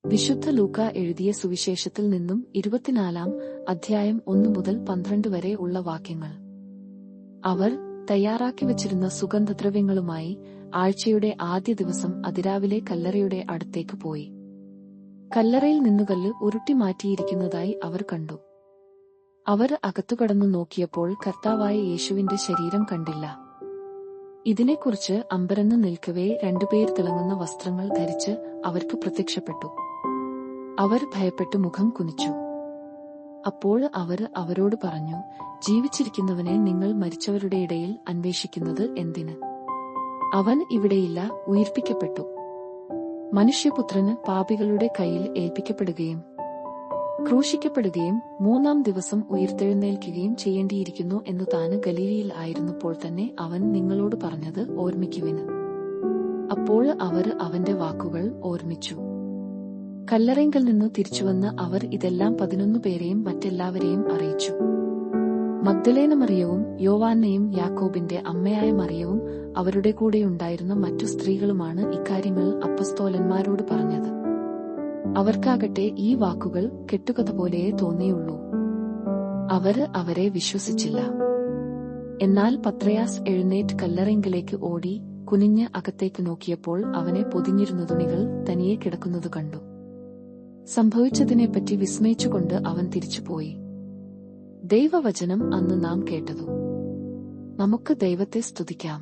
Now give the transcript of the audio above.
വിശുദ്ധ ലൂക്ക എഴുതിയ സുവിശേഷത്തിൽ നിന്നും 24 അധ്യായം 1 മുതൽ 12 വരെ ഉള്ള വാക്യങ്ങൾ. അവർ തയ്യാറാക്കി വച്ചിരുന്ന സുഗന്ധദ്രവ്യങ്ങളുമായി ആഴ്ചയുടെ ആദ്യ ദിവസം അതിരാവിലെ കല്ലറയുടെ അടുത്തേക്ക് പോയി. കല്ലറയിൽ നിന്നുകല്ല് ഉരുട്ടി മാറ്റിയിരിക്കുന്നതായി അവർ കണ്ടു. അവർ അകത്തുകടന്നു നോക്കിയപ്പോൾ കർത്താവായ യേശുവിന്റെ ശരീരം കണ്ടില്ല. ഇതിനെക്കുറിച്ച് അമ്പരന്ന് നിൽക്കവേ 2 പേർ തിളങ്ങുന്ന വസ്ത്രങ്ങൾ ധരിച്ച് അവർക്ക് പ്രത്യക്ഷപ്പെട്ടു. അവർ ഭയപ്പെട്ട് മുഖം കുനിച്ചു. അപ്പോൾ അവർ അവരോട് പറഞ്ഞു, ജീവിച്ചിരിക്കുന്നവനെ നിങ്ങൾ മരിച്ചവരുടെ ഇടയിൽ അന്വേഷിക്കുന്നത് എന്തിന്? അവൻ ഇവിടെയില്ല, ഉയിർപ്പിക്കപ്പെട്ടു. മനുഷ്യപുത്രന് പാപികളുടെ കയ്യിൽ ഏൽപ്പിക്കപ്പെടുകയും ക്രൂശിക്കപ്പെടുകയും 3-ാം ദിവസം ഉയിർത്തെഴുന്നേൽക്കുകയും ചെയ്യേണ്ടിയിരിക്കുന്നു എന്നു താന് ഗലീലയിൽ ആയിരുന്നപ്പോൾ തന്നെ അവൻ നിങ്ങളോട് പറഞ്ഞത് ഓർമ്മിക്കുവിന്. അപ്പോൾ അവർ അവന്റെ വാക്കുകൾ ഓർമ്മിച്ചു. കല്ലറയ്ക്കൽ നിന്നു തിരിച്ചുവന്ന് അവർ ഇതെല്ലാം 11 പേരെയും മറ്റെല്ലാവരെയും അറിയിച്ചു. മഗ്ദലേന മറിയവും യോവാന്നയും യാക്കോബിന്റെ അമ്മയായ മറിയവും അവരുടെ കൂടെയുണ്ടായിരുന്ന മറ്റു സ്ത്രീകളുമാണ് ഇക്കാര്യങ്ങൾ അപ്പസ്തോലന്മാരോട് പറഞ്ഞത്. അവർക്കാകട്ടെ ഈ വാക്കുകൾ കെട്ടുകഥ പോലെയേ തോന്നിയുള്ളൂ. അവരെ വിശ്വസിച്ചില്ല. എന്നാൽ പത്രയാസ് എഴുന്നേറ്റ് കല്ലറയ്ക്കലേക്ക് ഓടി കുനിഞ്ഞ് അകത്തേക്ക് നോക്കിയപ്പോൾ അവനെ പൊതിഞ്ഞിരുന്ന തുണികൾ തനിയെ കിടക്കുന്നത് കണ്ടു. സംഭവിച്ചതിനെപ്പറ്റി വിസ്മയിച്ചുകൊണ്ട് അവൻ തിരിച്ചുപോയി. ദൈവവചനം അന്ന് നാം കേട്ടതു. നമുക്ക് ദൈവത്തെ സ്തുതിക്കാം.